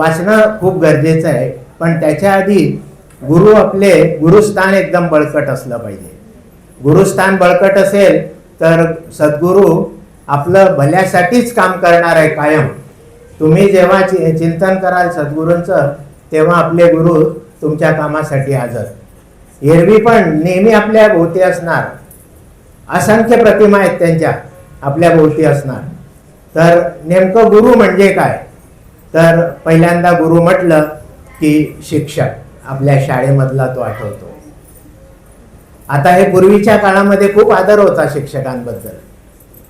वाचणं खूप गरजेचं आहे, पण त्याच्या आधी गुरुस्थान एकदम बळकट असलं पाहिजे. गुरुस्थान बळकट असेल तर सद्गुरू आपलं भल्यासाठीच काम करणार आहे कायम. तुम्ही जेव्हा चिंतन कराल सद्गुरूंचं तेव्हा आपले गुरु तुमच्या कामासाठी हजर. एरवी पण नेहमी आपल्या भोवती असणार, असंख्य प्रतिमा आहेत त्यांच्या आपल्या भोवती असणार. तर नेमकं गुरु म्हणजे काय? तर पहिल्यांदा गुरु म्हटलं की शिक्षक, आपल्या शाळेमधला तो आठवतो. आता हे पूर्वीच्या काळामध्ये खूप आदर होता शिक्षकांबद्दल,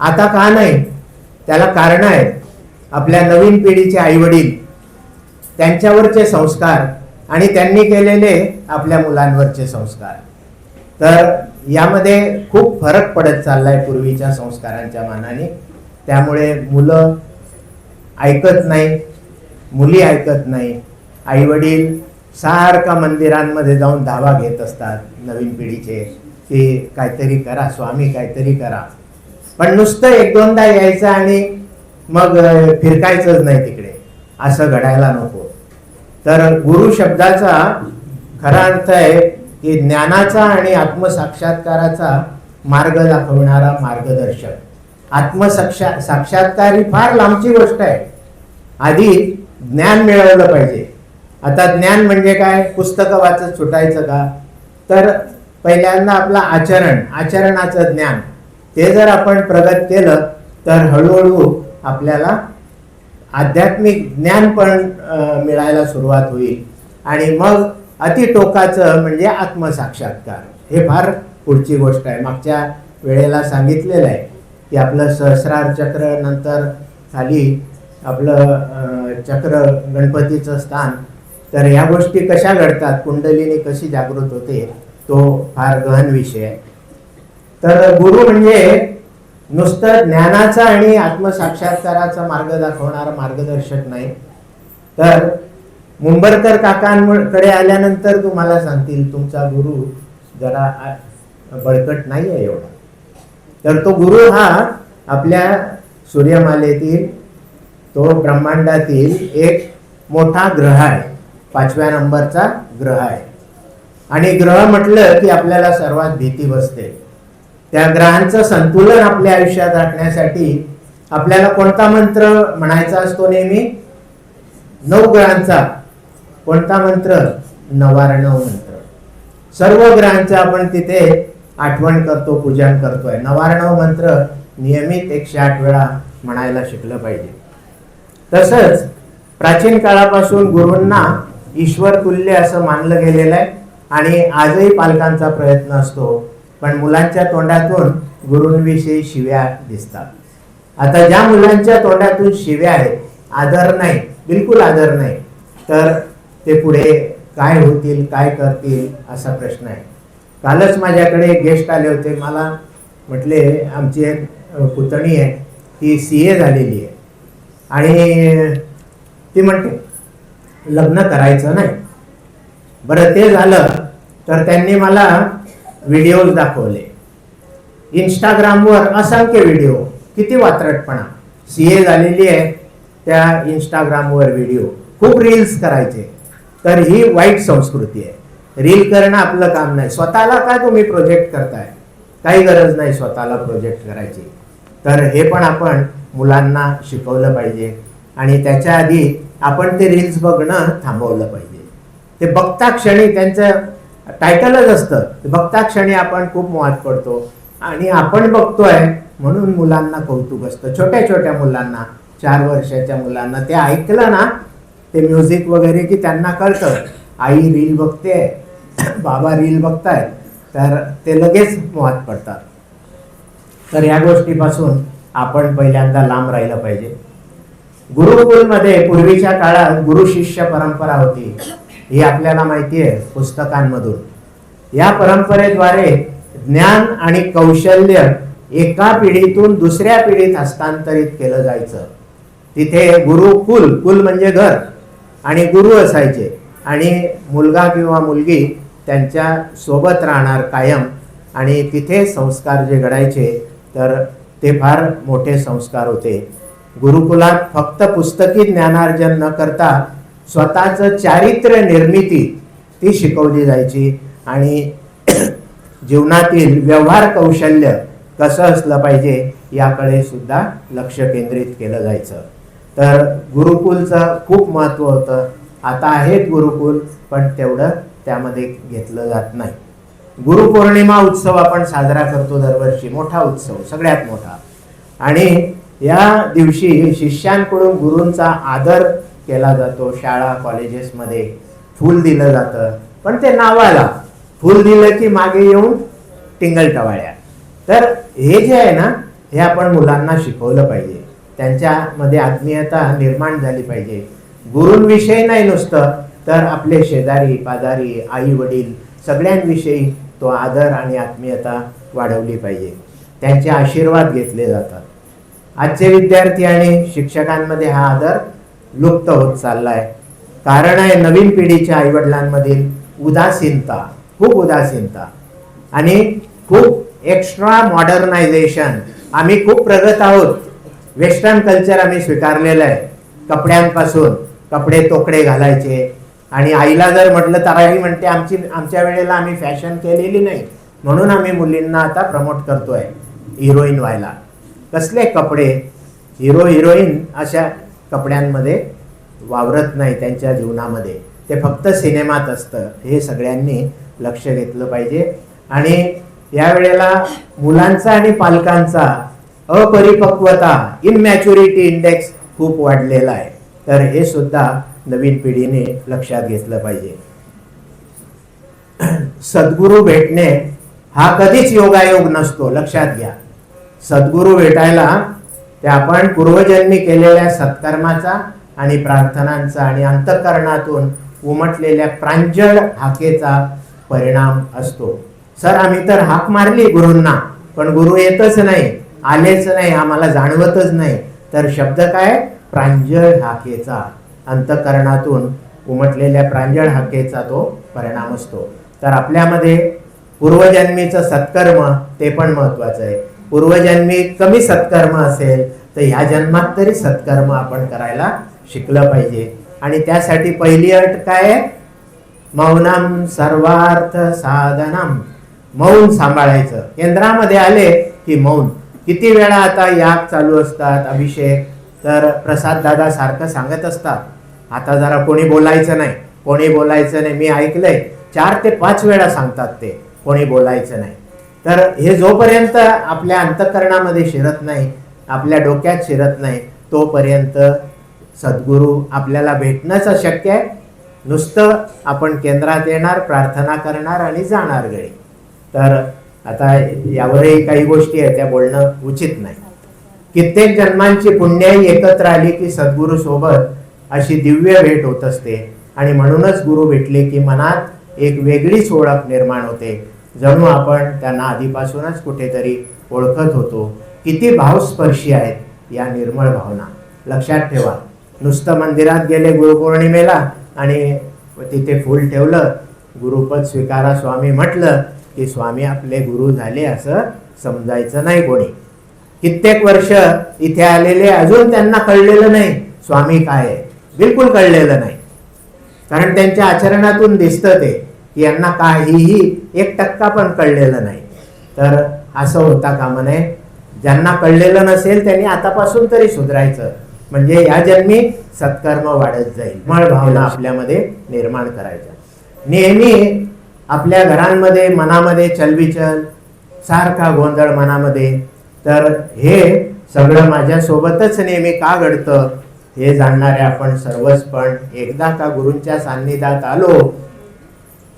आता का नाही? त्याला कारण आहेत. आपल्या नवीन पिढीचे आईवडील, त्यांच्यावरचे संस्कार आणि त्यांनी केलेले आपल्या मुलांवरचे संस्कार. तर यामध्ये खूप फरक पडत चाललाय पूर्वीच्या संस्कारांच्या मानाने. त्यामुळे मुलं ऐकत नाही, मुली ऐकत नाही. आईवडील सारखा मंदिरांमध्ये जाऊन धावा घेत असतात नवीन पिढीचे की काहीतरी करा स्वामी, काहीतरी करा. पण नुसतं एक दोनदा यायचं आणि मग फिरकायचंच नाही तिकडे, असं घडायला नको. तर गुरु शब्दाचा खरा अर्थ आहे की ज्ञानाचा आणि आत्मसाक्षात्काराचा मार्ग दाखवणारा मार्गदर्शक. साक्षात्कार ही फार लांबची गोष्ट आहे. आधी ज्ञान मिळवलं पाहिजे. आता ज्ञान म्हणजे काय? पुस्तकं वाचत सुटायचं का? तर पहिल्यांदा आपलं आचरणाचं ज्ञान, ते जर आपण प्रगत केलं तर हळूहळू आपल्याला आध्यात्मिक ज्ञान पण मिळायला सुरुवात होईल. आणि मग अतिटोकाचं म्हणजे आत्मसाक्षात्कार. हे फार पुढची गोष्ट आहे. मागच्या वेळेला सांगितलेलं आहे की आपलं सहस्रार चक्र, नंतर खाली आपलं चक्र गणपतीचं स्थान. तर या गोष्टी कशा घडतात, कुंडलिनी कशी जागृत होते, तो फार गहन विषय आहे. तर गुरु म्हणजे नुसतं ज्ञानाचा आणि आत्मसाक्षात्काराचा मार्ग दाखवणारा मार्गदर्शक नाही, तर मुंबरकर काकांकडे आल्यानंतर तुम्हाला सांगतील तुमचा गुरु जरा बळकट नाही आहे एवढा. तर तो गुरु हा आपल्या सूर्यमालेतील, तो ब्रह्मांडातील एक मोठा ग्रह आहे, 5व्या नंबरचा ग्रह आहे. आणि ग्रह म्हटलं की आपल्याला सर्वात भीती बसते. त्या ग्रहांचं संतुलन आपल्या आयुष्यात राखण्यासाठी आपल्याला कोणता मंत्र म्हणायचा असतो? नेहमी 9 ग्रहांचा कोणता मंत्र? नवार्णव मंत्र. सर्व ग्रहांचं आपण तिथे आठवण करतो, पूजन करतोय. नवार्णव मंत्र नियमित 108 वेळा म्हणायला शिकलं पाहिजे. तसंच प्राचीन काळापासून गुरूंना ईश्वर तुल्य असं मानलं गेलेलं आहे आणि आजही पालकांचा प्रयत्न असतो, पण मुलांच्या तोंडातून गुरूंविषयी शिव्या दिसतात. आता ज्या मुलांच्या तोंडातून शिव्या आहेत, आदर नाही, बिलकुल आदर नाही, तर ते पुढे काय होतील, काय करतील असा प्रश्न आहे. कालच माझ्याकडे एक गेस्ट आले होते. मला म्हटले आमची एक पुतणी आहे, ती CA झालेली आहे आणि ती म्हणते लग्न करायचं नाही. बरं, ते झालं तर त्यांनी मला व्हिडिओज दाखवले इंस्टाग्रामवर, असंख्य व्हिडिओ. किती वात्रटपणा. CA झालेली आहे, त्या इंस्टाग्रामवर व्हिडिओ, खूप रील्स करायचे. तर ही वाईट संस्कृती आहे. रील करणं आपलं काम नाही. स्वतःला काय तुम्ही प्रोजेक्ट करताय? काही गरज नाही स्वतःला प्रोजेक्ट करायची. तर हे पण आपण मुलांना शिकवलं पाहिजे. आणि त्याच्या आधी आपण ते रील्स बघणं थांबवलं पाहिजे. ते बघता क्षणी, त्यांचं टायटलच असतं, ते बघता क्षणी आपण खूप मोहात पडतो आणि आपण बघतोय म्हणून मुलांना कौतुक असतं. छोट्या छोट्या मुलांना, 4 वर्षाच्या मुलांना ते ऐकलं ना, ते म्युझिक वगैरे, की त्यांना कळतं आई रील बघते, बाबा रील बघतायत, तर ते लगेच मोहात पडतात. तर या गोष्टीपासून आपण पहिल्यांदा लांब राहिलं पाहिजे. गुरुकुलमध्ये पूर्वीच्या काळात गुरु शिष्य परंपरा होती, ही आपल्याला माहिती आहे पुस्तकांमधून. या परंपरेद्वारे ज्ञान आणि कौशल्य एका पिढीतून दुसऱ्या पिढीत हस्तांतरित केलं जायचं. तिथे कुल म्हणजे घर आणि गुरु असायचे आणि मुलगा किंवा मुलगी त्यांच्या सोबत राहणार कायम. आणि तिथे संस्कार जे घडायचे तर ते फार मोठे संस्कार होते. गुरुकुलात फक्त पुस्तकी ज्ञानार्जन न करता स्वतःचं चारित्र्य निर्मिती ती शिकवली जायची आणि जीवनातील व्यवहार कौशल्य कसं असलं पाहिजे याकडे सुद्धा लक्ष केंद्रित केलं जायचं. तर गुरुकुलचं खूप महत्त्व होतं. आता आहेत गुरुकुल, पण तेवढं त्यामध्ये घेतलं जात नाही. गुरुपौर्णिमा उत्सव आपण साजरा करतो दरवर्षी, मोठा उत्सव, सगळ्यात मोठा. आणि या दिवशी शिष्यांकडून गुरूंचा आदर केला जातो. शाळा कॉलेजेसमध्ये फूल दिलं जातं, पण ते नावाला फूल दिलं की मागे येऊन टिंगलटवाळ्या. तर हे जे आहे ना, हे आपण मुलांना शिकवलं पाहिजे. त्यांच्यामध्ये आत्मीयता निर्माण झाली पाहिजे. गुरूंविषयी नाही नुसतं, तर आपले शेजारी पाजारी आई वडील सगळ्यांविषयी तो आदर आणि आत्मीयता वाढवली पाहिजे. त्यांचे आशीर्वाद घेतले जातात. आजचे विद्यार्थी आणि शिक्षकांमध्ये हा आदर लुप्त होत चालला आहे. कारण आहे नवीन पिढीच्या आईवडिलांमधील उदासीनता, खूप उदासीनता आणि खूप एक्स्ट्रा मॉडर्नायझेशन. आम्ही खूप प्रगत आहोत, वेस्टर्न कल्चर आम्ही स्वीकारलेलं आहे. कपड्यांपासून कपडे तोकडे घालायचे, आणि आईला जर म्हटलं तर आई म्हणते आमच्या वेळेला आम्ही फॅशन केलेली नाही, म्हणून आम्ही मुलींना आता प्रमोट करतोय हिरोईन व्हायला. कसले कपडे, हिरो हिरोईन अशा कपड्यांमध्ये वावरत नाही त्यांच्या जीवनामध्ये, ते फक्त सिनेमात असतं. हे सगळ्यांनी लक्ष घेतलं पाहिजे. आणि यावेळेला मुलांचा आणि पालकांचा अपरिपक्वता, इनमॅच्युरिटी इंडेक्स खूप वाढलेला आहे. तर हे सुद्धा नवीन पिढीने लक्षात घेतलं पाहिजे. सद्गुरू भेटणे हा कधीच योगायोग नसतो, लक्षात घ्या. सद्गुरू भेटायला ते आपण पूर्वजन्मी केलेल्या सत्कर्माचा आणि प्रार्थनांचा आणि अंतःकरणातून उमटलेल्या प्रांजळ हाकेचा परिणाम असतो. सर आम्ही तर हाक मारली गुरूंना, पण गुरु येतच नाही, आलेच नाही, आम्हाला जाणवतच नाही. तर शब्द काय? प्रांजळ हाकेचा, अंतःकरणातून उमटलेल्या प्रांजळ हाकेचा तो परिणाम असतो. तर आपल्यामध्ये पूर्वजन्मीचं सत्कर्म ते पण महत्वाचं आहे. पूर्वजन्मी कमी सत्कर्म असेल तर ह्या जन्मात तरी सत्कर्म आपण करायला शिकलं पाहिजे. आणि त्यासाठी पहिली अट काय आहे? मौनम सर्वार्थ साधनम. मौन सांभाळायचं. केंद्रामध्ये आले की मौन. किती वेळा आता याग चालू असतात, अभिषेक, तर प्रसाद दादा सारखं सांगत असतात, आता जरा कोणी बोलायचं नाही, कोणी बोलायचं नाही. मी ऐकलंय 4 ते 5 वेळा सांगतात ते, कोणी बोलायचं नाही. तर हे जोपर्यंत आपल्या अंतःकरणामध्ये शिरत नाही, आपल्या डोक्यात शिरत नाही, तोपर्यंत सद्गुरू आपल्याला भेटणंच अशक्य आहे. नुसतं आपण केंद्रात येणार, प्रार्थना करणार आणि जाणार घरी. तर आता यावरही काही गोष्टी आहेत, त्या बोलणं उचित नाही. कित्येक जन्मांची पुण्याई एकत्र आली की सद्गुरू सोबत अशी दिव्य भेट होत असते. आणि म्हणूनच गुरु भेटले की मनात एक वेगळीच ओळख निर्माण होते, जणू आपण त्यांना आधीपासूनच कुठेतरी ओळखत होतो. किती भावस्पर्शी आहेत या निर्मळ भावना. लक्षात ठेवा, नुसतं मंदिरात गेले गुरुपौर्णिमेला आणि तिथे फूल ठेवलं, गुरुपद स्वीकारा स्वामी म्हटलं की स्वामी आपले गुरु झाले असं समजायचं नाही. कोणी कित्येक वर्ष इथे आलेले अजून त्यांना कळलेलं नाही स्वामी काय आहे, बिलकुल कळलेलं नाही. कारण त्यांच्या आचरणातून दिसतं ते की यांना काहीही 1% पण कळलेलं नाही. तर असं होता कामा नये. ज्यांना कळलेलं नसेल त्यांनी आतापासून तरी सुधारायचं, म्हणजे या जन्मी सत्कर्म वाढत जाईल. मळ भावना आपल्यामध्ये निर्माण करायच्या. नेहमी आपल्या घरांमध्ये मनामध्ये चलबिचल, सारखा गोंधळ मनामध्ये, तर हे सगळं माझ्यासोबतच नेहमी का घडतं हे जाणणारे आपण सर्वच. पण एकदा का गुरूंच्या सान्निध्यात आलो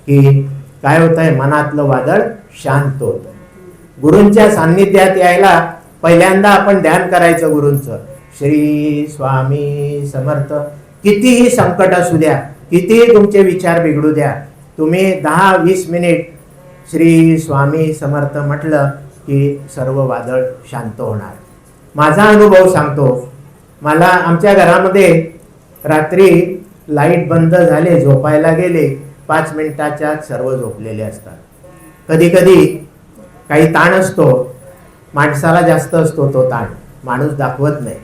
की काय होतंय, मनातलं वादळ शांत होतं. गुरूंच्या सान्निध्यात यायला पहिल्यांदा आपण ध्यान करायचं गुरूंचं. श्री स्वामी समर्थ. कितीही संकट असू द्या, कितीही तुमचे विचार बिघडू द्या, तुम्ही 10-20 मिनिट श्री स्वामी समर्थ म्हटलं की सर्व वादळ शांत होणार. माझा अनुभव सांगतो. मला आमच्या घरामध्ये रात्री लाईट बंद झाले, झोपायला गेले, 5 मिनिटाच्या आत सर्व झोपलेले असतात. कधी कधी काही ताण असतो, माणसाला जास्त असतो तो ताण, माणूस दाखवत नाही,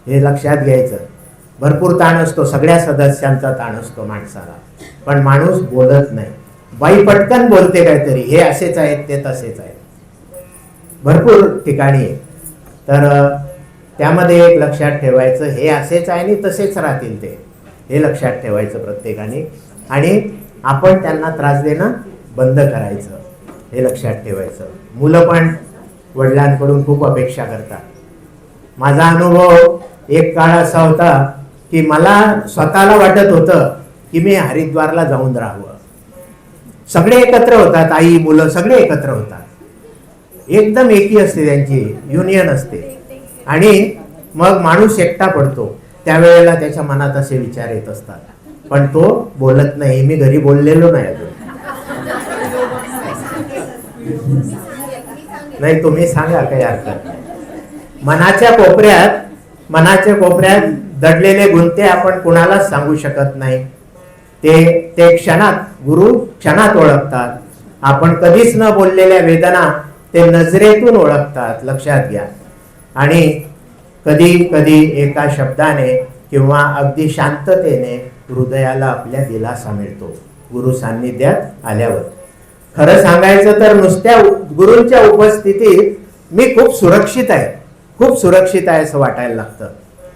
हे लक्षात घ्यायचं. भरपूर ताण असतो, सगळ्या सदस्यांचा ताण असतो माणसाला, पण माणूस बोलत नाही. बाई पटकन बोलते काहीतरी, हे असेच आहेत ते तसेच आहेत, भरपूर ठिकाणी आहे. तर त्यामध्ये एक लक्षात ठेवायचं, हे असेच आहे आणि तसेच राहतील ते, हे लक्षात ठेवायचं प्रत्येकाने. आणि आपण त्यांना त्रास देणं बंद करायचं, हे लक्षात ठेवायचं. मुलं पण वडिलांकडून खूप अपेक्षा करतात. माझा अनुभव एक काळ असा होता की मला स्वतःला वाटत होतं की मी हरिद्वारला जाऊन राहावं. सगळे एकत्र होतात, आई मुलं सगळे एकत्र होतात, एकदम एकी असते, त्यांची युनियन असते. आणि मग माणूस एकटा पडतो, त्यावेळेला त्याच्या मनात असे विचार येत असतात, पण तो बोलत नाही. मी घरी बोललेलो नाही अजून. नाही, तुम्ही सांगा, काही हरकत नाही. मनाच्या कोपऱ्यात दडलेले गुंते आपण कुणालाच सांगू शकत नाही. ते क्षणात, गुरु क्षणात ओळखतात. आपण कधीच न बोललेल्या वेदना ते नजरेतून ओळखतात, लक्षात घ्या. आणि कधी कधी एका शब्दाने किंवा अगदी शांततेने हृदयाला आपल्या दिलासा मिळतो गुरु सान्निध्यात आल्यावर. खरं सांगायचं तर नुसत्या गुरूंच्या उपस्थितीत मी खूप सुरक्षित आहे असं वाटायला लागतं.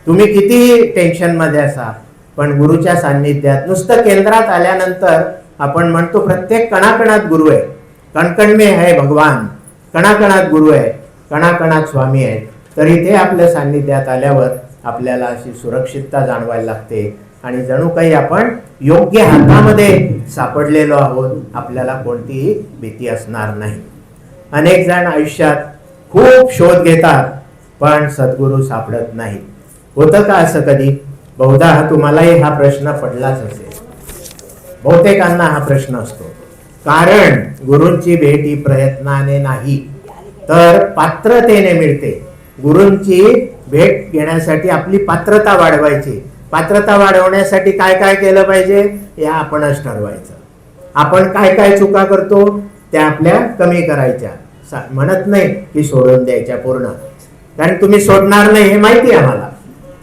तुम्ही किती टेन्शनमध्ये असा, पण गुरुच्या सान्निध्यात नुसतं केंद्रात आल्यानंतर आपण म्हणतो प्रत्येक कणाकणात गुरु आहे. कणकण में है भगवान, कणाकणात गुरु आहे, कणाकणात स्वामी आहे. तरी ते आपल्या सान्निध्यात आल्यावर आपल्याला अशी सुरक्षितता जाणवायला लागते आणि जणू काही आपण योग्य हातामध्ये सापडलेलो आहोत, आपल्याला कोणतीही भीती असणार नाही. अनेक जण आयुष्यात खूप शोध घेतात पण सद्गुरू सापडत नाही. होतं का असं कधी? बहुधा तुम्हालाही हा प्रश्न पडलाच असेल, बहुतेकांना हा प्रश्न असतो. कारण गुरूंची भेट ही प्रयत्नाने नाही तर पात्रतेने मिळते. गुरूंची भेट घेण्यासाठी आपली पात्रता वाढवायची. पात्रता वाढवण्यासाठी काय काय केलं पाहिजे हे आपणच ठरवायचं. आपण काय काय चुका करतो त्या आपल्या कमी करायच्या. म्हणत नाही की सोडून द्यायच्या पूर्ण, कारण तुम्ही सोडणार नाही हे माहिती आहे आम्हाला.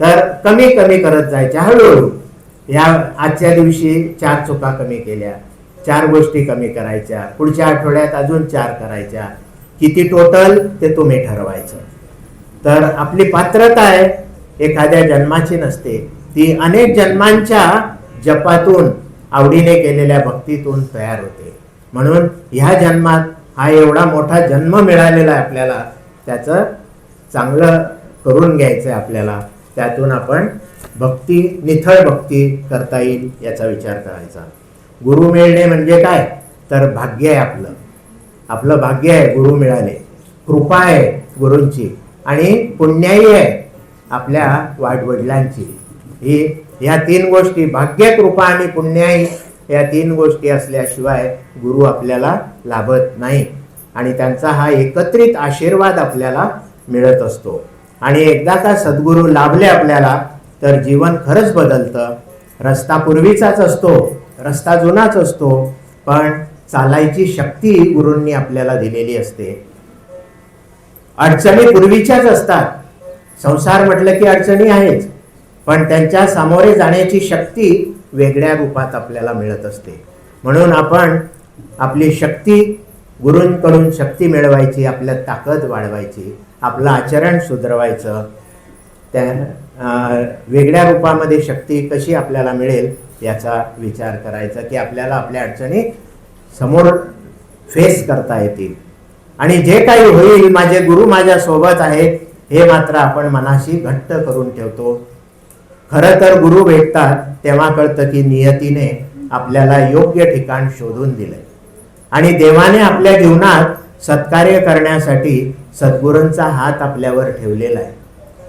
तर कमी कमी करत जायच्या हळूहळू. या आजच्या दिवशी 4 चुका कमी केल्या, 4 गोष्टी कमी करायच्या, पुढच्या आठवड्यात अजून 4 करायच्या. किती टोटल ते तुम्ही ठरवायचं. तर आपली पात्रता आहे एखाद्या जन्माची नसते, ती अनेक जन्मांच्या जपातून, आवडीने केलेल्या भक्तीतून तयार होते. म्हणून ह्या जन्मात हा एवढा मोठा जन्म मिळालेला आहे आपल्याला, त्याचं चांगलं करून घ्यायचं आहे आपल्याला. त्यातून आपण भक्ती, निथळ भक्ती करता येईल याचा विचार करायचा. गुरु मिळणे म्हणजे काय तर भाग्य आहे आपलं भाग्य आहे. गुरु मिळाले, कृपा आहे गुरूंची आणि पुण्याई आहे आपल्या वाडवडिलांची. ह्या 3 गोष्टी, भाग्य, कृपा आणि पुण्याई, या 3 गोष्टी असल्याशिवाय गुरु आपल्याला लाभत नाही. आणि त्यांचा हा एकत्रित आशीर्वाद आपल्याला मिळत असतो. आणि एकदा का सद्गुरू लाभले आपल्याला तर जीवन खरंच बदलतं. रस्ता पूर्वीचाच असतो, रस्ता जुनाच असतो, पण चालायची शक्ती गुरूंनी आपल्याला दिलेली असते. अडचणी पूर्वीच्याच असतात. संसार म्हटलं की अडचणी आहेच, पण त्यांच्या सामोरे जाण्याची शक्ती वेगळ्या रूपात आपल्याला मिळत असते. म्हणून आपण आपली शक्ती, गुरूंकडून शक्ती मिळवायची, आपल्या ताकद वाढवायची, आपलं आचरण सुधारवायचं. त्या वेगळ्या रूपामध्ये शक्ती कशी आपल्याला मिळेल याचा विचार करायचा, की आपल्याला आपल्या अडचणी समोर फेस करता येतील. आणि जे काही होईल, माझे गुरु माझ्या सोबत आहेत हे मात्र आपण मनाशी घट्ट करून ठेवतो. खरं तर गुरु भेटतात तेव्हा कळतं की नियतीने आपल्याला योग्य ठिकाण शोधून दिलंय आणि देवाने आपल्या जीवनात सत्कार्य करण्यासाठी सद्गुरूंचा हात आपल्यावर ठेवलेला आहे.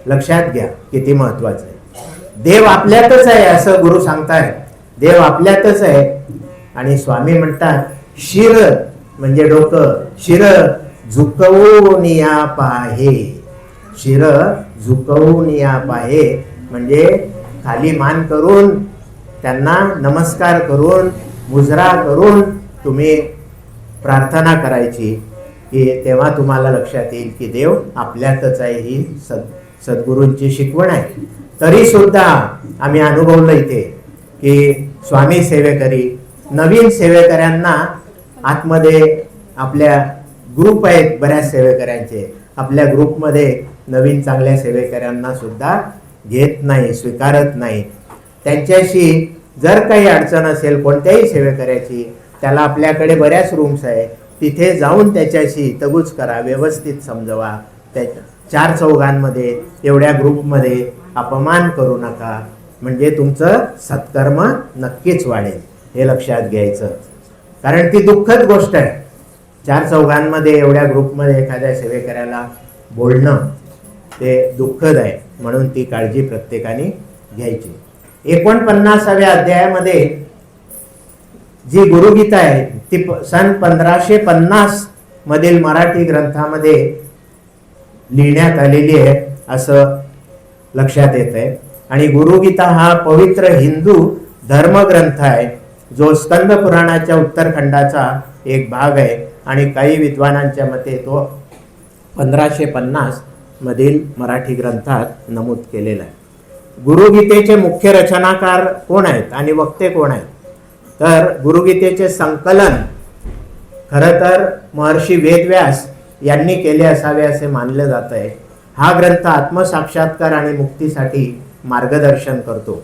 लक्षात घ्या किती महत्वाचं आहे. देव आपल्यातच आहे असं गुरु सांगतायत. देव आपल्यातच आहे. आणि स्वामी म्हणतात शिर म्हणजे डोकं, शिर झुकवून या पाहे. शिर झुकवून या पाहे म्हणजे खाली मान करून, त्यांना नमस्कार करून, मुजरा करून तुम्ही प्रार्थना करायची, की तेव्हा तुम्हाला लक्षात येईल की देव आपल्यातच आहे. ही सद्गुरूंची शिकवण आहे. तरी सुद्धा आम्ही अनुभवलं इथे की स्वामी सेवेकरी नवीन सेवेकऱ्यांना आतमध्ये आपल्या ग्रुप आहेत बऱ्याच सेवेकऱ्यांचे, आपल्या ग्रुपमध्ये नवीन चांगल्या सेवेकऱ्यांना सुद्धा घेत नाही, स्वीकारत नाही. त्यांच्याशी जर काही अडचण असेल कोणत्याही सेवेकऱ्याची, त्याला आपल्याकडे बऱ्याच रूम्स आहे, तिथे जाऊन त्याच्याशी तगूच करा, व्यवस्थित समजवा. त्या 4 चौघांमध्ये एवढ्या ग्रुपमध्ये अपमान करू नका, म्हणजे तुमचं सत्कर्म नक्कीच वाढेल. हे लक्षात घ्यायचं, कारण ती दुःखद गोष्ट आहे. 4 चौघांमध्ये एवढ्या ग्रुपमध्ये एखाद्या सेवेकऱ्याला बोलणं ते दुःखद आहे, म्हणून ती काळजी प्रत्येकाने घ्यायची. 49व्या अध्यायामध्ये जी गुरुगीता आहे ती सन 1550 मधील मराठी ग्रंथामध्ये लिहिण्यात आलेली आहे असं लक्षात येत आहे. आणि गुरुगीता हा पवित्र हिंदू धर्मग्रंथ आहे, जो स्कंद पुराणाच्या उत्तरखंडाचा एक भाग आहे. आणि काही विद्वानांच्या मते तो 1550 मधील मराठी ग्रंथात नमूद केलेला आहे. गुरुगीतेचे मुख्य रचनाकार कोण आहेत आणि वक्ते कोण आहेत? तर गुरुगीतेचे संकलन खरं तर महर्षी वेदव्यास यांनी केले असावे असे मानले जात आहे. हा ग्रंथ आत्मसाक्षात्कार आणि मुक्तीसाठी मार्गदर्शन करतो.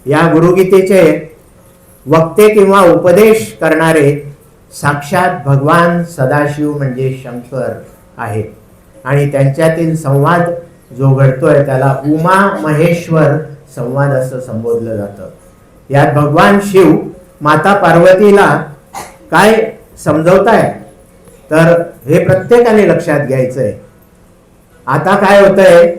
या गुरुगीतेचे वक्ते किंवा उपदेश करणारे साक्षात भगवान सदाशिव म्हणजे शंकर आहेत. आणि त्यांच्यातील संवाद जो घडतोय त्याला उमा महेश्वर संवाद असं संबोधलं जातं. यात भगवान शिव माता पार्वतीला काय समजवताय, तर हे प्रत्येकाने लक्षात घ्यायचंय. आता काय होतंय,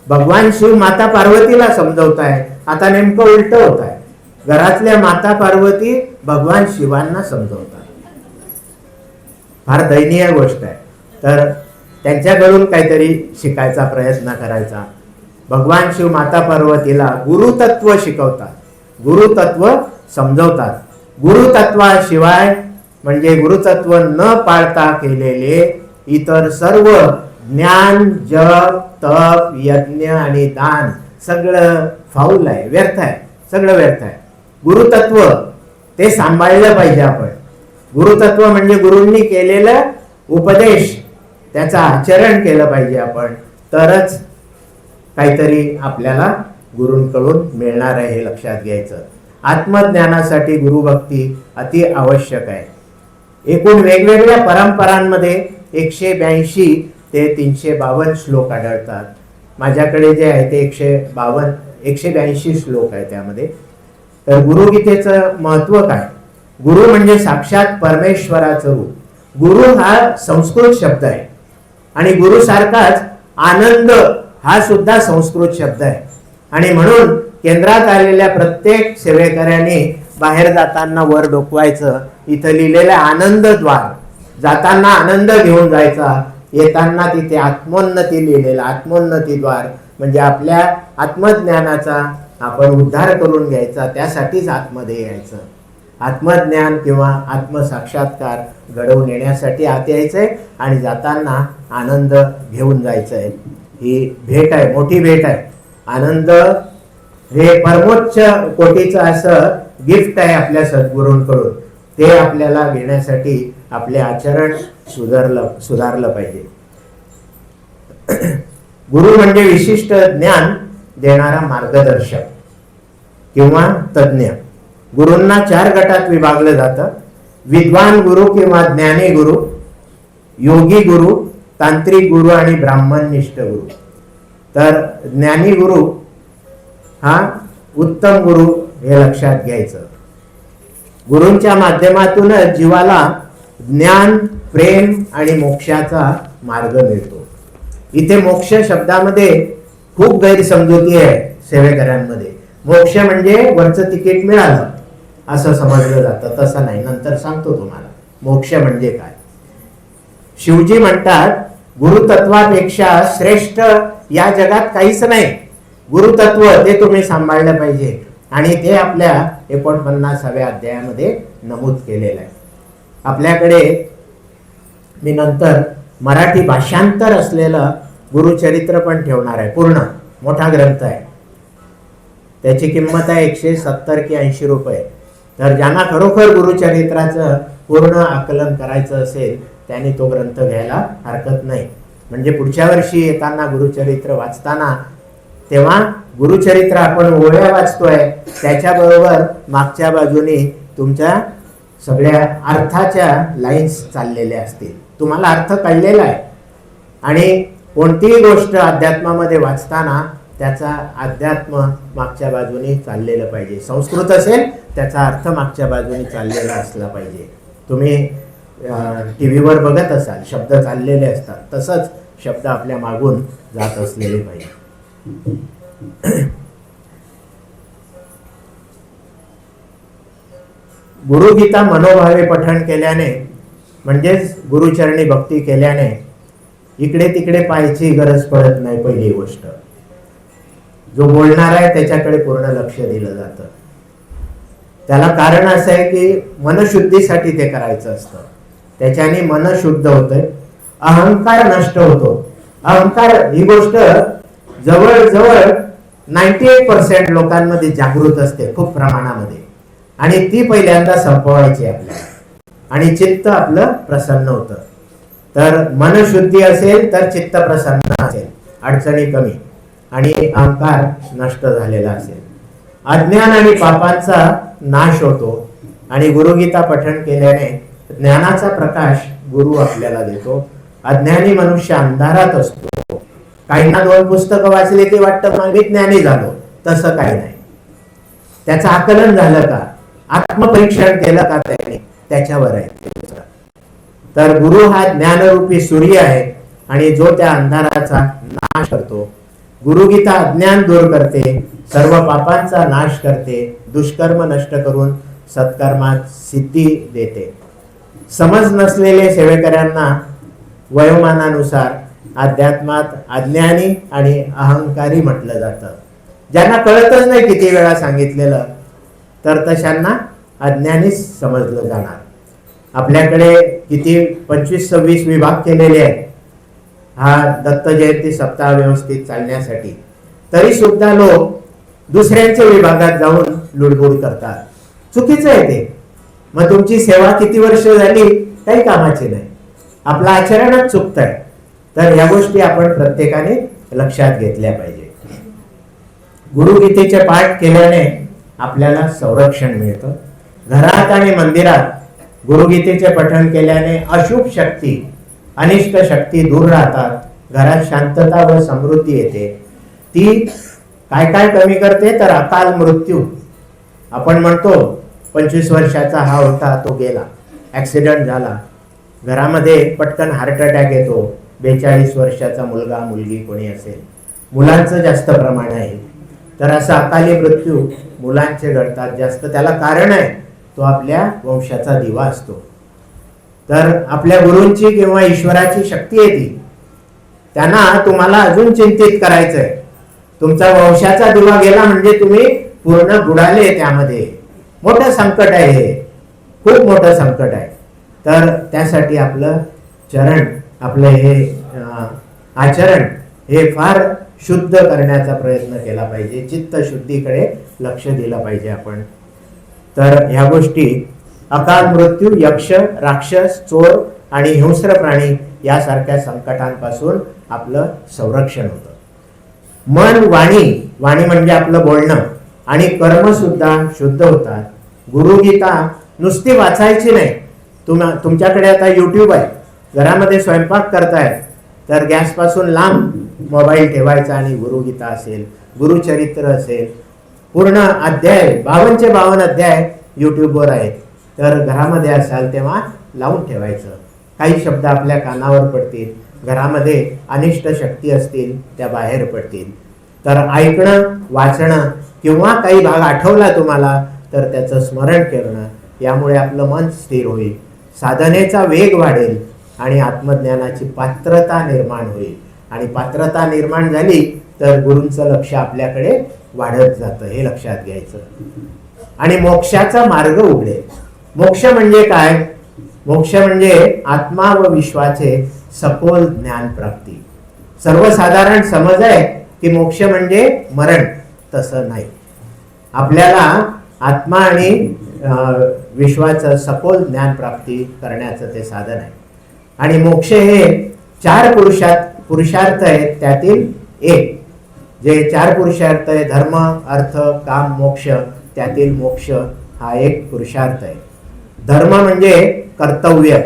भगवान शिव माता पार्वतीला समजवताय, आता नेमकं उलट होत आहे. घरातल्या माता पार्वती भगवान शिवांना समजवतात. फार दयनीय गोष्ट आहे. तर त्यांच्याकडून काहीतरी शिकायचा प्रयत्न करायचा. भगवान शिव माता पार्वतीला गुरुतत्व शिकवतात, गुरुतत्व समजवतात. गुरुतत्वाशिवाय म्हणजे गुरुतत्व न पाळता केलेले इतर सर्व ज्ञान, जप, तप, यज्ञ आणि दान सगळं फाऊल आहे, व्यर्थ आहे, सगळं व्यर्थ आहे. गुरुतत्व ते सांभाळलं पाहिजे आपण. गुरुतत्व म्हणजे गुरूंनी केलेलं उपदेश, त्याचं आचरण केलं पाहिजे आपण, तरच काहीतरी आपल्याला गुरूंकडून मिळणार आहे हे लक्षात घ्यायचं. आत्मज्ञानासाठी गुरुभक्ती अति आवश्यक आहे. एकूण वेगवेगळ्या परंपरांमध्ये 182 ते 352 श्लोक आढळतात. माझ्याकडे जे आहे ते 182 श्लोक आहे त्यामध्ये. तर गुरुगीतेचं महत्त्व काय? गुरु म्हणजे साक्षात परमेश्वराचं रूप. गुरु हा संस्कृत शब्द आहे आणि गुरु सारखाच आनंद हा सुद्धा संस्कृत शब्द आहे. आणि म्हणून केंद्रात आलेल्या प्रत्येक सेवेकऱ्याने बाहेर जाताना वर डोकवायचं, इथं लिहिलेलं आनंदद्वार, जाताना आनंद घेऊन जायचा, येताना तिथे आत्मोन्नती लिहिलेला, आत्मोन्नतीद्वार म्हणजे आपल्या आत्मज्ञानाचा आपण उद्धार करून घ्यायचा, त्यासाठीच आतमध्ये यायचं. आत्मज्ञान किंवा आत्मसाक्षात्कार घडवून येण्यासाठी आत यायचंय आणि जाताना आनंद घेऊन जायचंय. ही भेट आहे, मोठी भेट आहे. आनंद हे परमोच्च कोटीचं असं गिफ्ट आहे आपल्या सद्गुरूंकडून. ते आपल्याला घेण्यासाठी आपले आचरण सुधारलं पाहिजे. गुरु म्हणजे विशिष्ट ज्ञान देणारा मार्गदर्शक किंवा तज्ञ. गुरूंना 4 गटात विभागलं जातं. विद्वान गुरु किंवा ज्ञानी गुरु, योगी गुरु, तांत्रिक गुरु आणि ब्राह्मणनिष्ठ गुरु. तर ज्ञानी गुरु हा उत्तम गुरु हे लक्षात घ्यायचं. गुरूंच्या माध्यमातूनच जीवाला ज्ञान, प्रेम आणि मोक्षाचा मार्ग मिळतो. इथे मोक्ष शब्दामध्ये खूप गैरसमजुती आहे सेवेकऱ्यांमध्ये. मोक्ष म्हणजे वरचं तिकीट मिळालं असं समजलं जातं. तसं नाही, नंतर सांगतो तुम्हाला मोक्ष म्हणजे काय. शिवजी म्हणतात गुरुतत्वापेक्षा श्रेष्ठ या जगात काहीच नाही. गुरुतत्व ते तुम्ही सांभाळलं पाहिजे आणि ते आपल्या 49व्या अध्यायामध्ये नमूद केलेलं आहे. आपल्याकडे मी नंतर मराठी भाषांतर असलेलं गुरुचरित्र पण ठेवणार आहे. पूर्ण मोठा ग्रंथ आहे. त्याची किंमत आहे 170 की 80 रुपये. तर ज्यांना खरोखर गुरुचरित्राचं पूर्ण आकलन करायचं असेल त्यांनी तो ग्रंथ घ्यायला हरकत नाही. म्हणजे पुढच्या वर्षी येताना गुरुचरित्र वाचताना, तेव्हा गुरुचरित्र आपण ओव्या वाचतोय त्याच्याबरोबर मागच्या बाजूने तुमच्या सगळ्या अर्थाच्या लाईन्स चाललेल्या असतील, तुम्हाला अर्थ कळलेला आहे. आणि कोणतीही गोष्ट अध्यात्मामध्ये वाचताना त्याचा अध्यात्म मागच्या बाजूने चाललेलं पाहिजे. संस्कृत असेल त्याचा अर्थ मागच्या बाजूने चाललेला असला पाहिजे. तुम्ही टी व्हीवर बघत असाल शब्द चाललेले असतात, तसंच शब्द आपल्या मागून जात असलेले पाहिजे. गुरुगीता मनोभावे पठण केल्याने म्हणजेच गुरुचरणी भक्ती केल्याने इकडे तिकडे पाहायची गरज पडत नाही. पहिली गोष्ट, जो बोलणार आहे त्याच्याकडे पूर्ण लक्ष दिलं जातं. त्याला कारण असं आहे की मनशुद्धीसाठी ते करायचं असतं. त्याच्याने मन शुद्ध होतंय, अहंकार नष्ट होतो. अहंकार ही गोष्ट जवळजवळ 98% लोकांमध्ये जागृत असते खूप प्रमाणामध्ये, आणि ती पहिल्यांदा संपवायची आपल्याला, आणि चित्त आपलं प्रसन्न होतं. तर मनशुद्धी असेल तर चित्त प्रसन्न असेल, अडचणी कमी, आणि अहंकार नष्ट झालेला असेल. अज्ञान आणि पापांचा नाश होतो, आणि गुरुगीता पठण केल्याने ज्ञानाचा प्रकाश गुरु आपल्याला देतो. अज्ञानी मनुष्य अंधारात असतो. काहींना 2 पुस्तकं वाचले की वाटतं मागे ज्ञानी झालो, तसं काही नाही. त्याचं आकलन झालं का, आत्मपरीक्षण केलं का त्याने, त्याच्यावर आहे. तर गुरु हा ज्ञानरूपी सूर्य आहे, आणि जो त्या अंधाराचा नाश करतो. गुरुगीता अज्ञान दूर करते, सर्व पापांचा नाश करते, दुष्कर्म नष्ट करून सत्कर्मात सिद्धी देते. समज नसलेले सेवेकऱ्यांना वयोमानानुसार अध्यात्मात अज्ञानी आणि अहंकारी म्हटलं जातं. ज्यांना कळतच नाही किती वेळा सांगितलेलं, तर तशांना अज्ञानीच समजलं जाणार. आपल्याकडे किती 25-26 विभाग केलेले आहेत हा दत्त जयंती सप्ताह व्यवस्थित चालण्यासाठी, तरी सुद्धा लोक दुसऱ्यांच्या विभागात जाऊन लुडबुड करतात. चुकीचं आहे ते. मग तुमची सेवा किती वर्ष झाली काही कामाची नाही, आपलं आचरणच चुकत आहे. तर या गोष्टी आपण प्रत्येकाने लक्षात घेतल्या पाहिजे. गुरुगीतेचे पाठ केल्याने आपल्याला संरक्षण मिळतं. घरात आणि मंदिरात गुरुगीतेचे पठण केल्याने अशुभ शक्ती, अनिष्ट शक्ती दूर राहतात. घरात शांतता व समृद्धी येते. ती काय काय कमी करते, तर अकाल मृत्यू. आपण म्हणतो 25 वर्षाचा हा होता, तो गेला, ऍक्सिडेंट झाला. घरामध्ये पटकन हार्ट अटॅक येतो. 42 वर्षाचा मुलगा मुलगी कोणी असेल, मुलांचं जास्त प्रमाण आहे. तर असा अकाली मृत्यू मुलांचे घडतात जास्त. त्याला कारण आहे तो आपल्या वंशाचा दिवा असतो. तर आपल्या गुरूंची किंवा ईश्वराची शक्ती येते, त्यांना तुम्हाला अजून चिंतित करायचंय. तुमचा वंशाचा दिवा गेला म्हणजे तुम्ही पूर्ण बुडाले. त्यामध्ये मोठं संकट आहे, हे खूप मोठं संकट आहे. तर त्यासाठी आपलं चरण, आपलं हे आचरण हे फार शुद्ध करण्याचा प्रयत्न केला पाहिजे. चित्त शुद्धीकडे लक्ष दिलं पाहिजे आपण. तर ह्या गोष्टी, अकाल मृत्यू, यक्ष, राक्षस, चोर आणि हिंस्र प्राणी यासारख्या संकटांपासून आपलं संरक्षण होतं. मन, वाणी, वाणी म्हणजे आपलं बोलणं, आणि कर्म सुद्धा शुद्ध होतात. गुरुगीता नुसती वाचायची नाही. तुमच्याकडे आता YouTube आहे, घरामध्ये स्वयंपाक करताय तर गॅसपासून लांब मोबाईल ठेवायचा आणि गुरुगीता असेल, गुरुचरित्र असेल, पूर्ण अध्याय 52 अध्याय YouTubeवर आहेत. तर घरामध्ये असाल तेव्हा लावून ठेवायचं. काही शब्द आपल्या कानावर पडतील, घरामध्ये अनिष्ट शक्ती असतील त्या बाहेर पडतील. तर ऐकणं, वाचणं किंवा काही भाग आठवला तुम्हाला तर त्याचं स्मरण करणं, यामुळे आपलं मन स्थिर होईल, साधनेचा वेग वाढेल आणि आत्मज्ञानाची पात्रता निर्माण होईल. आणि पात्रता निर्माण झाली तर गुरूंचं लक्ष आपल्याकडे वाढत जातं, हे लक्षात घ्यायचं. आणि मोक्षाचा मार्ग उघडेल. मोक्ष म्हणजे काय? मोक्ष म्हणजे आत्मा व विश्वाचे सखोल ज्ञान प्राप्ती. सर्वसाधारण समज आहे की मोक्ष म्हणजे मरण, तसं नाही. आपल्याला आत्मा आणि विश्वाचं सखोल ज्ञान प्राप्ती करण्याचं ते साधन आहे. आणि मोक्ष हे 4 पुरुषार्थ आहेत, त्यातील एक. जे 4 पुरुषार्थ आहे, धर्म, अर्थ, काम, मोक्ष, त्यातील मोक्ष हा एक पुरुषार्थ आहे. धर्म म्हणजे कर्तव्य.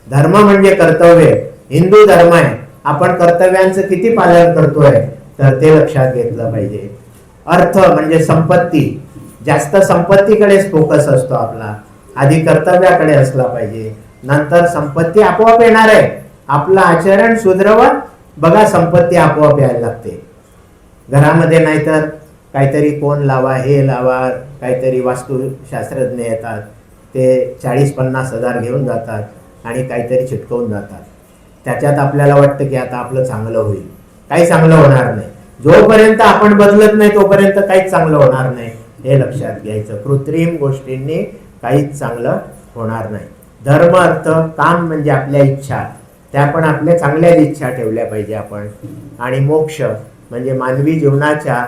धर्म म्हणजे कर्तव्य. हिंदू धर्म आहे, आपण कर्तव्यांचं किती पालन करतोय तर ते लक्षात घेतलं पाहिजे. अर्थ म्हणजे संपत्ती. जास्त संपत्तीकडेच फोकस असतो आपला, आधी कर्तव्याकडे असला पाहिजे, नंतर संपत्ती आपोआप येणार आहे. आपलं आचरण सुधरवत बघा संपत्ती आपोआप यायला लागते घरामध्ये. नाहीतर काहीतरी कोण लावा, हे लावा, काहीतरी वास्तुशास्त्रज्ञ येतात, ते 40-50 हजार घेऊन जातात आणि काहीतरी चिटकवून जातात. त्याच्यात आपल्याला वाटतं की आता आपलं चांगलं होईल. काही चांगलं होणार नाही. जोपर्यंत आपण बदलत नाही तोपर्यंत काहीच चांगलं होणार नाही, हे लक्षात घ्यायचं. कृत्रिम गोष्टींनी काहीच चांगलं होणार नाही. धर्म, अर्थ, काम म्हणजे आपल्या इच्छा, त्या पण आपल्या चांगल्याच इच्छा ठेवल्या पाहिजे आपण. आणि मोक्ष म्हणजे मानवी जीवनाच्या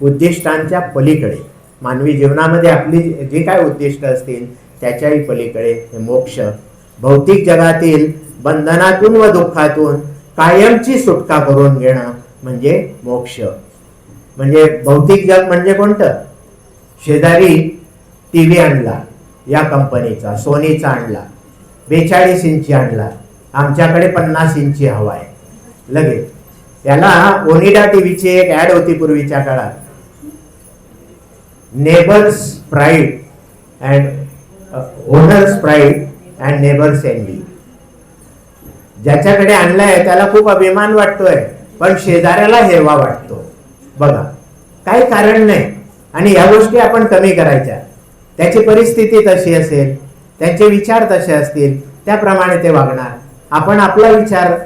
उद्दिष्टांच्या पलीकडे, मानवी जीवनामध्ये आपली जी काय उद्दिष्ट असतील त्याच्याही पलीकडे हे मोक्ष. भौतिक जगातील बंधनातून व दुःखातून कायमची सुटका करून घेणं म्हणजे मोक्ष. म्हणजे भौतिक जग म्हणजे कोणतं? शेजारी टीव्ही आणला या कंपनीचा, सोनीचा आणला, 42 इंची आणला, आमच्याकडे 50 इंची हवा आहे. लगेच याला ओनिडा टीव्हीची एक ऍड होती पूर्वीच्या काळात, neighbour's pride and owner's pride and neighbour's envy. ज्याच्याकडे आणलाय त्याला खूप अभिमान वाटतोय, पण शेजाऱ्याला हेवा वाटतो. बघा, काही कारण नाही. आणि या गोष्टी आपण कमी करायच्या. त्याची परिस्थिती तशी असेल, त्यांचे विचार तसे असतील, त्याप्रमाणे ते वागणार. आपण आपला विचार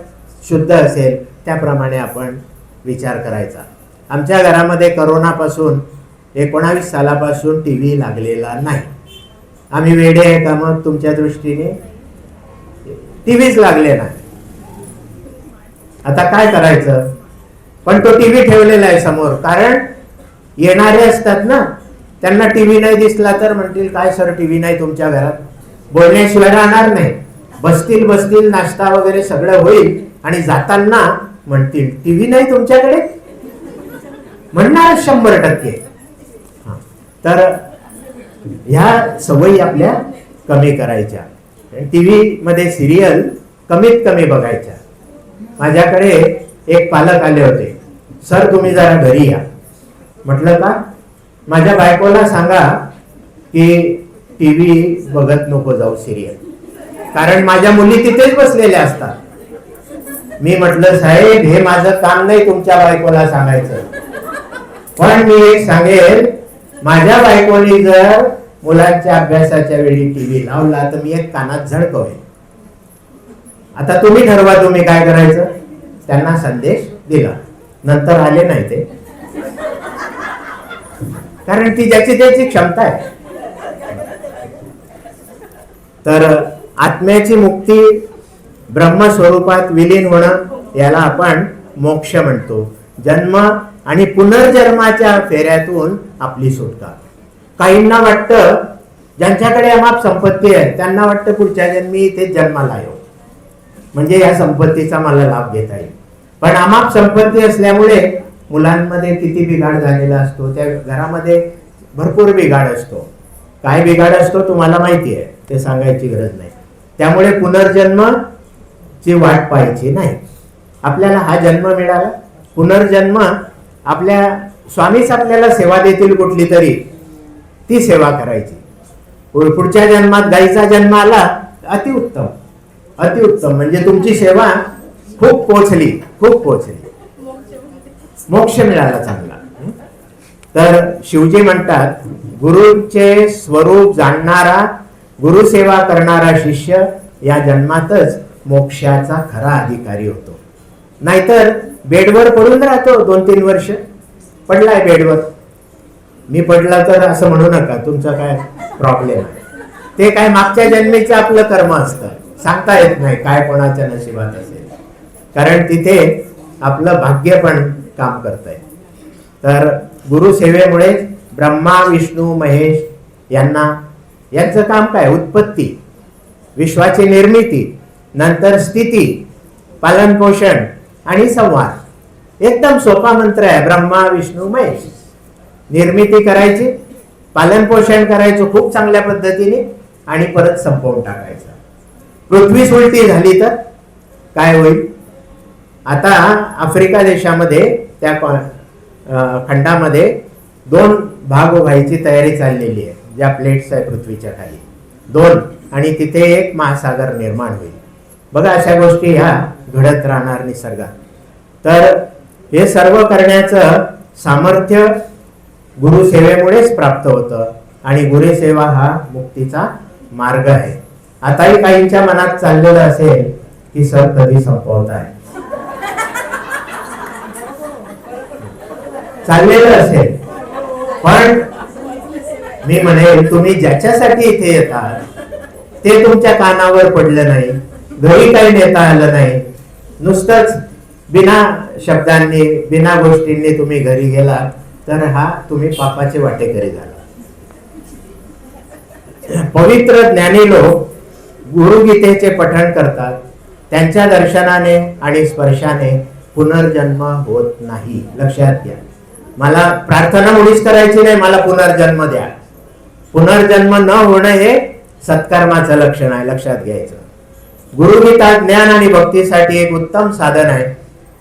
शुद्ध असेल त्याप्रमाणे आपण विचार करायचा. आमच्या घरामध्ये करोनापासून 19 सालापासून टीव्ही लागलेला नाही. आम्ही वेडे आहे का मग तुमच्या दृष्टीने? टीव्हीच लागले नाही. आता काय करायचं? पण तो टीव्ही ठेवलेला आहे समोर, कारण येणारे असतात ना, त्यांना टीव्ही नाही दिसला तर म्हणतील काय सर टीव्ही नाही तुमच्या घरात, बोलण्याशिवाय राहणार नाही. बसतील, नाश्ता वगैरे सगळं होईल आणि जाताना म्हणतील टीव्ही नाही तुमच्याकडे, म्हणणार 100%. तर ह्या सवयी आपल्या कमी करायच्या. टीव्ही मध्ये सिरियल कमीत कमी बघायच्या. माझ्याकडे एक पालक आले होते, सर तुम्ही जरा घरी या. म्हटलं का? माझ्या बायकोला सांगा की टीव्ही बघत नको जाऊ, सिरियल, कारण माझ्या मुली तिथेच बसलेल्या असतात. मी म्हटलं साहेब हे माझं काम नाही तुमच्या बायकोला सांगायचं, पण मी एक सांगेल, माझ्या बायकोनी जर मुलांच्या अभ्यासाच्या वेळी टीव्ही लावला तर मी एक कानात झळकवेल. आता तुम्ही ठरवा तुम्ही काय करायचं. त्यांना संदेश दिला. नंतर आले नाही ते, कारण ती ज्याची त्याची क्षमता आहे. तर आत्म्याची मुक्ती, ब्रह्मस्वरूपात विलीन होणं, याला आपण मोक्ष म्हणतो. जन्म आणि पुनर्जन्माच्या फेऱ्यातून आपली सुटका. काहींना वाटतं, ज्यांच्याकडे अमाप संपत्ती आहे त्यांना वाटतं पुढच्या जन्मी इथेच जन्माला येऊ, म्हणजे या संपत्तीचा मला लाभ घेता येईल. पण अमाप संपत्ती असल्यामुळे मुलांमध्ये किती बिघाड झालेला असतो, त्या घरामध्ये भरपूर बिघाड असतो. काय बिघाड असतो तुम्हाला माहिती आहे, ते सांगायची गरज नाही. त्यामुळे पुनर्जन्मची वाट पाहायची नाही. आपल्याला हा जन्म मिळाला, पुनर्जन्म आपल्या स्वामीच आपल्याला सेवा देतील कुठली तरी, ती सेवा करायची. पुढच्या जन्मात गाईचा जन्म आला, अतिउत्तम, अतिउत्तम. म्हणजे तुमची सेवा खूप पोचली, मोक्ष मिळाला चांगला. तर शिवजी म्हणतात, गुरुचे स्वरूप जाणणारा, गुरुसेवा करणारा शिष्य या जन्मातच मोक्षाचा खरा अधिकारी होतो. नाहीतर बेडवर पडून राहतो 2-3 वर्ष. पडलाय बेडवर, मी पडला तर असं म्हणू नका, तुमचा काय प्रॉब्लेम आहे. ते काय मागच्या जन्मीचं आपलं कर्म असतं, सांगता येत नाही काय कोणाच्या नशिबात असेल, कारण तिथे आपलं भाग्य पण काम करतंय. तर गुरुसेवेमुळे ब्रह्मा विष्णू महेश यांचं काम काय? उत्पत्ती, विश्वाची निर्मिती, नंतर स्थिती, पालन पोषण आणि संहार. एकदम सोपा मंत्र आहे. ब्रह्मा विष्णू महेश. निर्मिती करायची, पालन पोषण करायचं खूप चांगल्या पद्धतीने आणि परत संपवून टाकायचं. पृथ्वीच उलटी झाली तर काय होईल? आता आफ्रिका देशामध्ये त्या खंडामध्ये 2 भाग व्हायची तयारी चाललेली आहे. ज्या प्लेट्स आहे पृथ्वीच्या खाली 2, आणि तिथे एक महासागर निर्माण होईल. बघा, अशा गोष्टी ह्या घडत राहणार निसर्गात. तर हे सर्व करण्याचं सामर्थ्य गुरुसेवेमुळेच प्राप्त होतं आणि गुरुसेवा हा मुक्तीचा मार्ग आहे. आताही काहींच्या मनात चाललेलं असेल की सर कधी संपवताय, चाललेलं असेल. पण मी म्हणेल, तुम्ही ज्याच्यासाठी इथे येतात ते तुमच्या कानावर पडलं नाही, घरी काही नेता आलं नाही, नुसतंच बिना शब्दांनी बिना गोष्टींनी तुम्ही घरी गेला तर हा तुम्ही पापाचे वाटेकरी झाला. पवित्र ज्ञानी लोक गुरुगीतेचे पठण करतात. त्यांच्या दर्शनाने आणि स्पर्शाने पुनर्जन्म होत नाही. लक्षात घ्या. मला प्रार्थना मुळीच करायची नाही, मला पुनर्जन्म द्या. पुनर्जन्म न होणं हे सत्कर्माचं लक्षण आहे. लक्षात घ्यायचं. गुरुगीता ज्ञान आणि भक्तीसाठी एक उत्तम साधन आहे.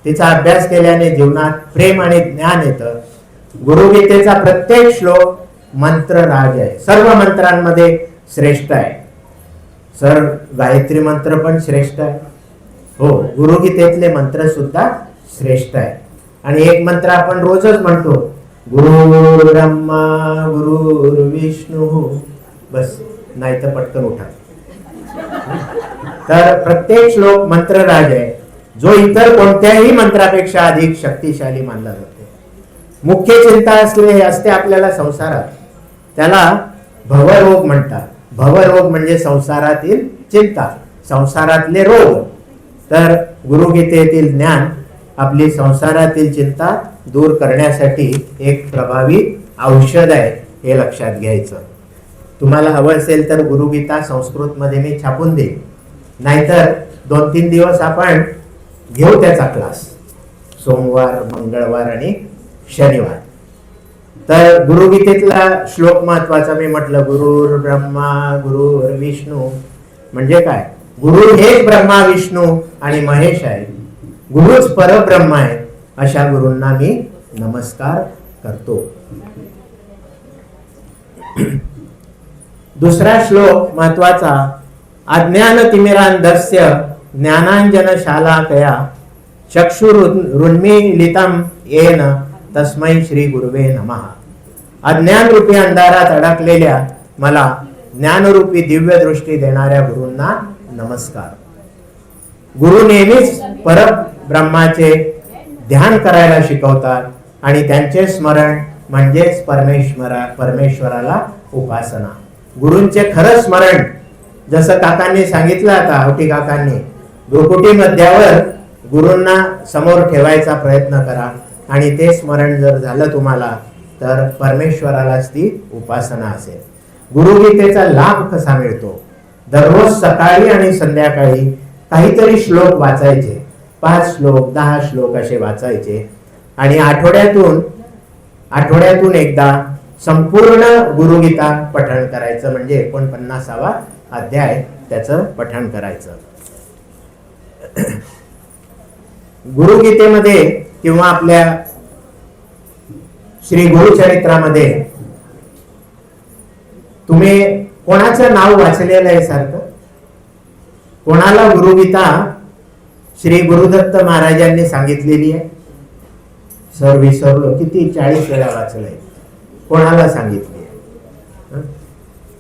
तिचा अभ्यास केल्याने जीवनात प्रेम आणि ज्ञान येतं. गुरुगीतेचा प्रत्येक श्लोक मंत्रराज आहे. सर्व मंत्रांमध्ये श्रेष्ठ आहे. सर, गायत्री मंत्र पण श्रेष्ठ आहे. हो, गुरुगीतेतले मंत्र सुद्धा श्रेष्ठ आहे. आणि एक मंत्र आपण रोजच म्हणतो, गुरु ब्रह्मा गुरु विष्णू. बस, नाही तर पटकन उठा. तर प्रत्येक श्लोक मंत्रराज आहे, जो इतर कोणत्याही मंत्रापेक्षा अधिक शक्तिशाली मानला जातो. मुख्य चिंता असते आपल्याला संसारात, त्याला भवरोग म्हणतात. भवरोग म्हणजे संसारातील चिंता, संसारातले रोग. तर गुरुगीतेतील ज्ञान आपली संसारातील चिंता दूर करण्यासाठी एक प्रभावी औषध आहे, हे लक्षात घ्यायचं. तुम्हाला हवं असेल तर गुरुगीता संस्कृतमध्ये मी छापून देईन, नाहीतर 2-3 दिवस आपण घेऊ त्याचा क्लास, सोमवार, मंगळवार आणि शनिवार. तर गुरुगीतेतला श्लोक महत्वाचा मी म्हटलं, गुरुर ब्रह्मा गुरुर विष्णू. म्हणजे काय? गुरु हेच ब्रह्मा विष्णू आणि महेश आहे. गुरुच परब्रह्म आहे. अशा गुरूंना मी नमस्कार करतो. दुसरा श्लोक महत्वाचा, अज्ञान तिमिरांधस्य ज्ञानांजन शालाकया चक्षुरुन्मीलितं येन तस्मै श्री गुरुवे नमः. अज्ञान रूपी अंधारात अडकलेल्या मला ज्ञानरूपी दिव्य दृष्टी देणाऱ्या गुरूंना नमस्कार. गुरु नेहमीच परब्रह्माचे ध्यान करायला शिकवतात आणि त्यांचे स्मरण म्हणजेच परमेश्वराला उपासना. गुरूंचे खरं स्मरण, जसं काकांनी सांगितलं, आता आवटी काकांनी, भ्रुकुटी मध्यावर गुरूंना समोर ठेवायचा प्रयत्न करा आणि ते स्मरण जर झालं तुम्हाला तर परमेश्वरालाच ती उपासना असेल. गुरुगीतेचा लाभ कसा मिळतो? दररोज सकाळी आणि संध्याकाळी काहीतरी श्लोक वाचायचे, 5 श्लोक 10 श्लोक असे वाचायचे आणि आठवड्यातून एकदा संपूर्ण गुरुगीता पठण करायचं. म्हणजे 49वा अध्याय त्याचं पठण करायचं. गुरुगीतेमध्ये किंवा आपल्या श्री गुरुचरित्रामध्ये तुम्ही कोणाचं नाव वाचलेलं आहे सारखं? कोणाला गुरुगीता श्री गुरुदत्त महाराजांनी सांगितलेली आहे? सर विसरलो, किती 40 वेळा वाचलंय. कोणाला सांगितली?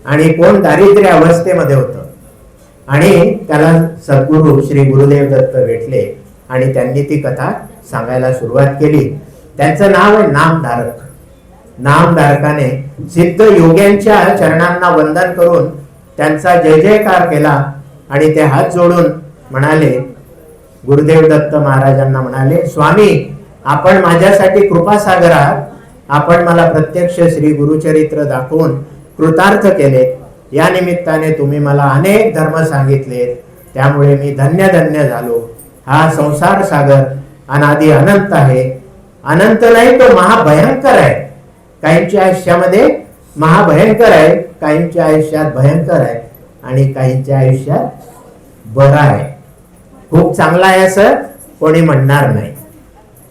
आणि कोण दारिद्र्य अवस्थेमध्ये होतं आणि त्याला सद्गुरू श्री गुरुदेव दत्त भेटले आणि त्यांनी ती कथा सांगायला सुरुवात केली. त्यांचं नाव आहे नामधारक. नामधारकाने सिद्ध योग्यांच्या चरणांना वंदन करून त्यांचा जय जयकार केला आणि ते हात जोडून म्हणाले, गुरुदेव दत्त महाराजांना म्हणाले, स्वामी, आपण माझ्यासाठी कृपासागर आहात. आपण मला प्रत्यक्ष श्री गुरुचरित्र दाखवून कृतार्थ केले. या निमित्ताने तुम्ही मला अनेक धर्म सांगितले, त्यामुळे मी धन्य धन्य झालो. हा संसार सागर अनादि अनंत आहे. अनंत नाही, तो महाभयंकर आहे. काहींच्या आयुष्यामध्ये महाभयंकर आहे, काहींच्या आयुष्यात भयंकर आहे आणि काहींच्या आयुष्यात बरा आहे. खूप चांगला आहे असं कोणी म्हणणार नाही.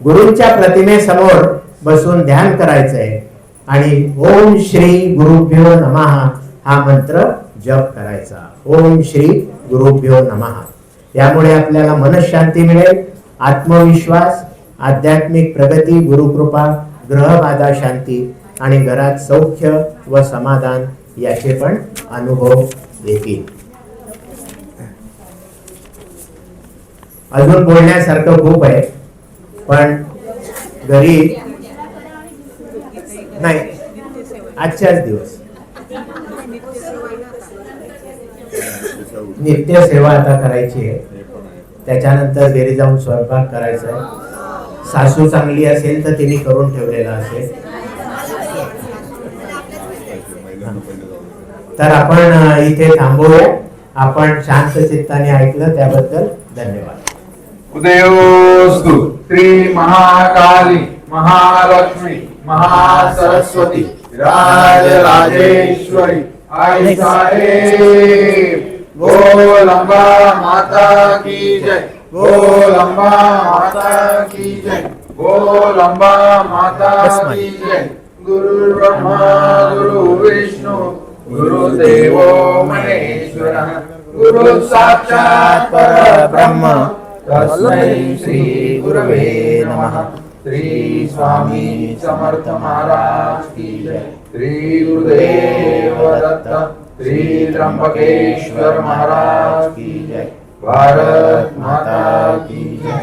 गुरूंच्या प्रतिमेसमोर बसून ध्यान करायचंय आणि ओम श्री गुरुभ्यो नमः हा मंत्र जप करायचा. ओम श्री गुरुभ्यो नमः. यामुळे आपल्याला मनशांती मिळेल, आत्मविश्वास, आध्यात्मिक प्रगती, गुरुकृपा, ग्रहबाधा शांती आणि घरात सौख्य व समाधान याचे पण अनुभव येतील. अजून बोलण्यासारखं खूप आहे, पण घरी नाही. आजच्याच दिवस नित्य सेवा आता करायची आहे. त्याच्यानंतर घरी जाऊन स्वयंपाक करायचा आहे. सासू चांगली असेल तर तिने करून ठेवलेला असेल. तर आपण इथे थांबूया. आपण शांत चित्ताने ऐकलं त्याबद्दल धन्यवाद. उदयोस्तु श्री महाकाली महालक्ष्मी महासरस्वती राजराजेश्वरी आई साहेब. गोलंबा माता की जय. गोलंबा माता की जय. गोलंबा माता की जय. गुरु ब्रह्मा गुरु विष्णु गुरुदेवो महेश्वरः. गुरु साक्षात् परब्रह्म तस्मै श्री गुरवे नमः. श्री स्वामी समर्थ महाराज की जय. श्री गुरुदेव दत्त. श्री त्र्यंबकेश्वर महाराज की जय. भारत माता की जय.